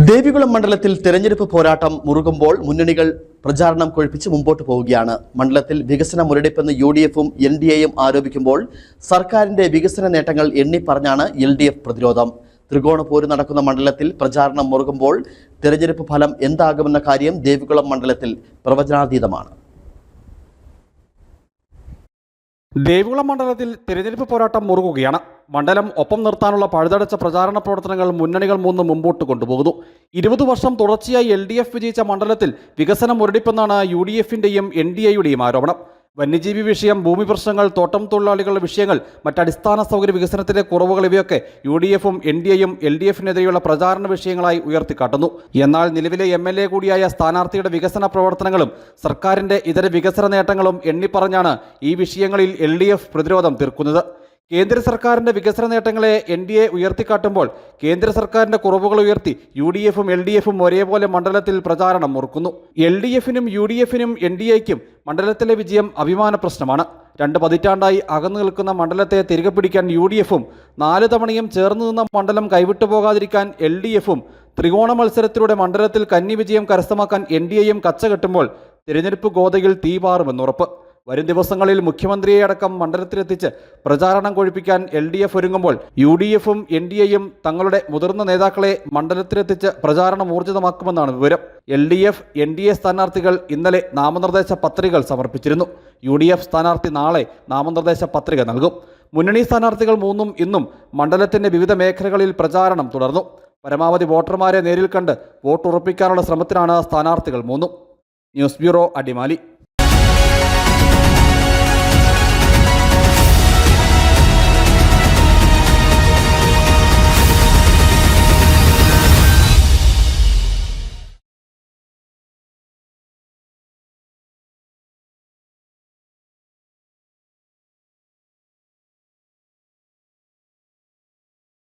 ദേവികുളം മണ്ഡലത്തിൽ തെരഞ്ഞെടുപ്പ് പോരാട്ടം മുറുകുമ്പോൾ മുന്നണികൾ പ്രചാരണം കൊഴുപ്പിച്ച് മുമ്പോട്ട് പോവുകയാണ്. മണ്ഡലത്തിൽ വികസന മുരടിപ്പെന്ന് UDF-ഉം NDA-യും ആരോപിക്കുമ്പോൾ സർക്കാരിന്റെ വികസന നേട്ടങ്ങൾ എണ്ണിപ്പറഞ്ഞാണ് LDF പ്രതിരോധം. ത്രികോണ പോര് നടക്കുന്ന മണ്ഡലത്തിൽ പ്രചാരണം മുറുകുമ്പോൾ തെരഞ്ഞെടുപ്പ് ഫലം എന്താകുമെന്ന കാര്യം ദേവികുളം മണ്ഡലത്തിൽ പ്രവചനാതീതമാണ്. ദേവികുളം മണ്ഡലത്തിൽ തിരഞ്ഞെടുപ്പ് പോരാട്ടം മുറുകുകയാണ്. മണ്ഡലം ഒപ്പം നിർത്താനുള്ള പഴുതടച്ച പ്രചാരണ പ്രവർത്തനങ്ങൾ മുന്നണികൾ മൂന്ന് മുമ്പോട്ട് കൊണ്ടുപോകുന്നു. 20 വർഷം തുടർച്ചയായി LDF വിജയിച്ച മണ്ഡലത്തിൽ വികസനം മുരടിപ്പെന്നാണ് UDF-ന്റെയും NDA-യുടെയും ആരോപണം. വന്യജീവി വിഷയം, ഭൂമി പ്രശ്നങ്ങൾ, തോട്ടം തൊഴിലാളികളുടെ വിഷയങ്ങൾ, മറ്റടിസ്ഥാന സൗകര്യ വികസനത്തിലെ കുറവുകൾ ഇവയൊക്കെ UDF-ഉം NDA-യും LDF-നെതിരെയുള്ള പ്രചാരണ വിഷയങ്ങളായി ഉയർത്തിക്കാട്ടുന്നു. എന്നാൽ നിലവിലെ MLA കൂടിയായ സ്ഥാനാർത്ഥിയുടെ വികസന പ്രവർത്തനങ്ങളും സർക്കാരിന്റെ ഇതര വികസന നേട്ടങ്ങളും എണ്ണിപ്പറഞ്ഞാണ് ഈ വിഷയങ്ങളിൽ LDF പ്രതിരോധം തീർക്കുന്നത്. കേന്ദ്ര സർക്കാരിന്റെ വികസന നേട്ടങ്ങളെ NDA ഉയർത്തിക്കാട്ടുമ്പോൾ കേന്ദ്ര സർക്കാരിന്റെ കുറവുകൾ ഉയർത്തി UDF-ഉം LDF-ഉം ഒരേപോലെ മണ്ഡലത്തിൽ പ്രചാരണം മുറുക്കുന്നു. LDF-നും UDF-നും NDA-യ്ക്കും മണ്ഡലത്തിലെ വിജയം അഭിമാന പ്രശ്നമാണ്. 2 പതിറ്റാണ്ടായി അകന്നു നിൽക്കുന്ന മണ്ഡലത്തെ തിരികെ പിടിക്കാൻ UDF-ഉം 4 തവണയും ചേർന്നു നിന്ന മണ്ഡലം കൈവിട്ടു പോകാതിരിക്കാൻ LDF-ഉം ത്രികോണ മത്സരത്തിലൂടെ മണ്ഡലത്തിൽ കന്നി വിജയം കരസ്ഥമാക്കാൻ NDA-യും കച്ചകെട്ടുമ്പോൾ തിരഞ്ഞെടുപ്പ് ഗോതയിൽ തീപാറുമെന്നുറപ്പ്. വരും ദിവസങ്ങളിൽ മുഖ്യമന്ത്രിയെ അടക്കം മണ്ഡലത്തിലെത്തിച്ച് പ്രചാരണം കൊഴിപ്പിക്കാൻ LDF ഒരുങ്ങുമ്പോൾ UDF-ഉം NDA-യും തങ്ങളുടെ മുതിർന്ന നേതാക്കളെ മണ്ഡലത്തിലെത്തിച്ച് പ്രചാരണം ഊർജിതമാക്കുമെന്നാണ് വിവരം. LDF, NDA സ്ഥാനാർത്ഥികൾ ഇന്നലെ നാമനിർദ്ദേശ പത്രികകൾ സമർപ്പിച്ചിരുന്നു. UDF സ്ഥാനാർത്ഥി നാളെ നാമനിർദ്ദേശ പത്രിക നൽകും. മുന്നണി സ്ഥാനാർത്ഥികൾ മൂന്നും ഇന്നും മണ്ഡലത്തിന്റെ വിവിധ മേഖലകളിൽ പ്രചാരണം തുടർന്നു. പരമാവധി വോട്ടർമാരെ നേരിൽ കണ്ട് വോട്ടുറപ്പിക്കാനുള്ള ശ്രമത്തിലാണ് സ്ഥാനാർത്ഥികൾ മൂന്നും. News bureau, Adimali.